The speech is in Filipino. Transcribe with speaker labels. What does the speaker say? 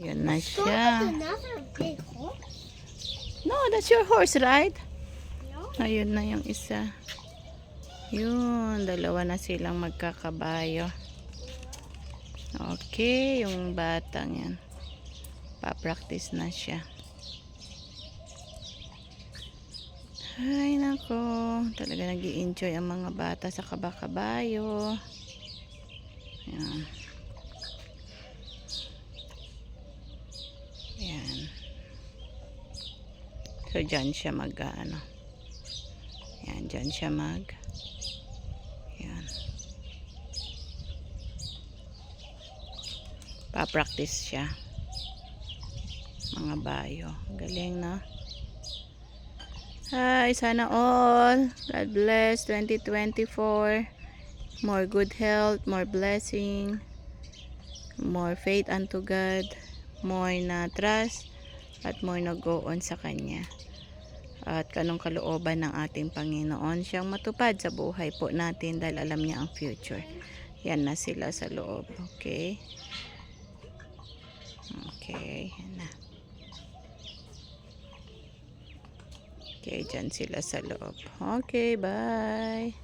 Speaker 1: Yun na
Speaker 2: So
Speaker 1: siya.
Speaker 2: another big horse.
Speaker 1: No, that's your horse, right?
Speaker 2: No?
Speaker 1: Ayun na yung isa. Yun, dalawa na silang magkakabayo. Okay, yung batang yan. Pa-practice na siya. Ay, nako. Talaga nag-i-enjoy ang mga bata sa kabakabayo. Yan. Yan. So, dyan siya ano. Yan, dyan siya yan. Pa-practice siya. Mga bayo. Galing, no? Hi, sana all. God bless 2024. More good health, more blessing, more faith unto God, more na trust, at more na go on sa Kanya. At kanong kalooban ng ating Panginoon siyang matupad sa buhay po natin dahil alam niya ang future. Yan na sila sa loob. Okay? Okay. Yan na. Okay, dyan sila sa loob. Okay, bye.